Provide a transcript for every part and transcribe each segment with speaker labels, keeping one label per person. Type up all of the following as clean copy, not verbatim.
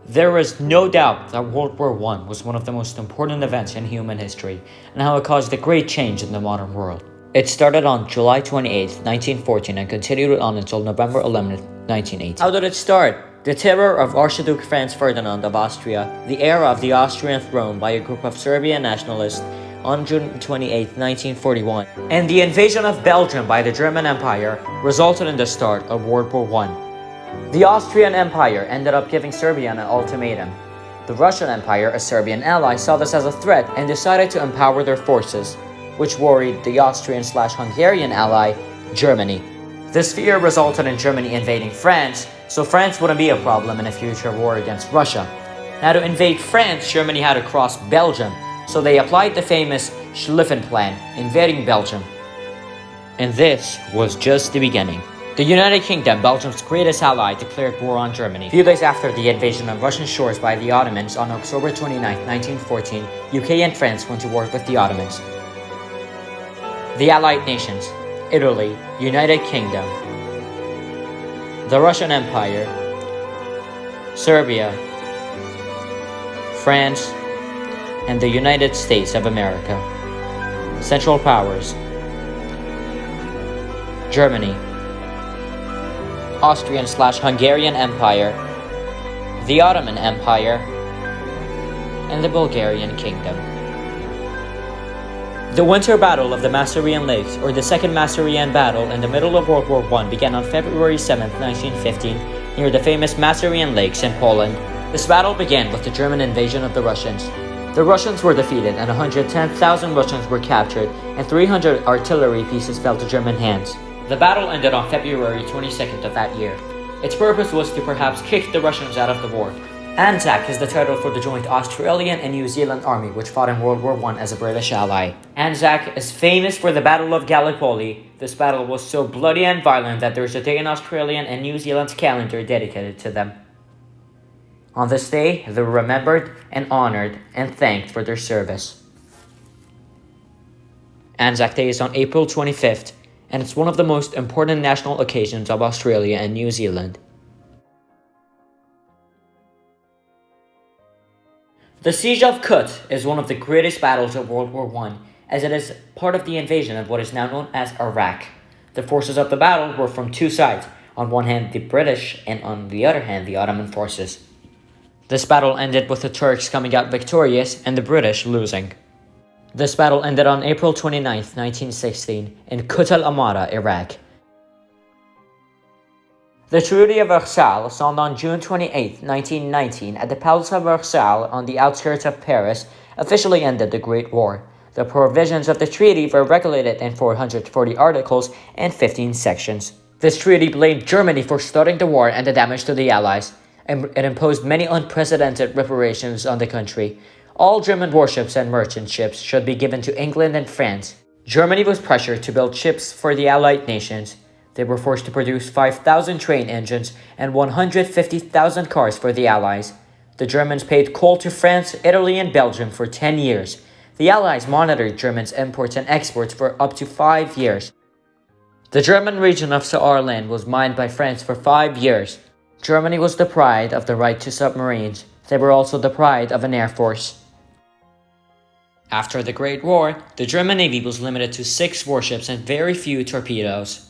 Speaker 1: There is no doubt that World War I was one of the most important events in human history and how it caused a great change in the modern world. It started on July 28, 1914 and continued on until November 11, 1918. How did it start? The terror of Archduke Franz Ferdinand of Austria, the era of the Austrian throne by a group of Serbian nationalists on June 28, 1941, and the invasion of Belgium by the German Empire resulted in the start of World War I. The Austrian Empire ended up giving Serbia an ultimatum. The Russian Empire, a Serbian ally, saw this as a threat and decided to empower their forces, which worried the Austrian/Hungarian ally, Germany. This fear resulted in Germany invading France, so France wouldn't be a problem in a future war against Russia. Now, to invade France, Germany had to cross Belgium, so they applied the famous Schlieffen Plan, invading Belgium. And this was just the beginning. The United Kingdom, Belgium's greatest ally, declared war on Germany. A few days after the invasion of Russian shores by the Ottomans on October 29, 1914, UK and France went to war with the Ottomans. The Allied nations, Italy, United Kingdom, the Russian Empire, Serbia, France, and the United States of America. Central powers, Germany, Austrian/Hungarian Empire, the Ottoman Empire, and the Bulgarian Kingdom. The Winter Battle of the Masurian Lakes, or the Second Masurian Battle in the middle of World War I, began on February 7, 1915, near the famous Masurian Lakes in Poland. This battle began with the German invasion of the Russians. The Russians were defeated, and 110,000 Russians were captured, and 300 artillery pieces fell to German hands. The battle ended on February 22nd of that year. Its purpose was to perhaps kick the Russians out of the war. Anzac is the title for the joint Australian and New Zealand army which fought in World War I as a British ally. Anzac is famous for the Battle of Gallipoli. This battle was so bloody and violent that there is a day in Australian and New Zealand's calendar dedicated to them. On this day, they were remembered and honored and thanked for their service. Anzac Day is on April 25th, and it's one of the most important national occasions of Australia and New Zealand. The Siege of Kut is one of the greatest battles of World War I, as it is part of the invasion of what is now known as Iraq. The forces of the battle were from two sides, on one hand the British, and on the other hand the Ottoman forces. This battle ended with the Turks coming out victorious and the British losing. This battle ended on April 29, 1916, in Kut al-Amara, Iraq. The Treaty of Versailles, signed on June 28, 1919, at the Palace of Versailles on the outskirts of Paris, officially ended the Great War. The provisions of the treaty were regulated in 440 articles and 15 sections. This treaty blamed Germany for starting the war and the damage to the Allies, and it imposed many unprecedented reparations on the country. All German warships and merchant ships should be given to England and France. Germany was pressured to build ships for the Allied nations. They were forced to produce 5,000 train engines and 150,000 cars for the Allies. The Germans paid coal to France, Italy, and Belgium for 10 years. The Allies monitored Germans' imports and exports for up to 5 years. The German region of Saarland was mined by France for 5 years. Germany was deprived of the right to submarines. They were also deprived of an air force. After the Great War, the German Navy was limited to 6 warships and very few torpedoes.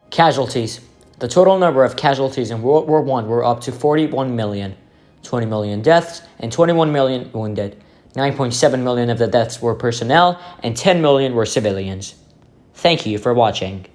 Speaker 1: Casualties. The total number of casualties in World War I were up to 41 million. 20 million deaths and 21 million wounded. 9.7 million of the deaths were personnel and 10 million were civilians. Thank you for watching.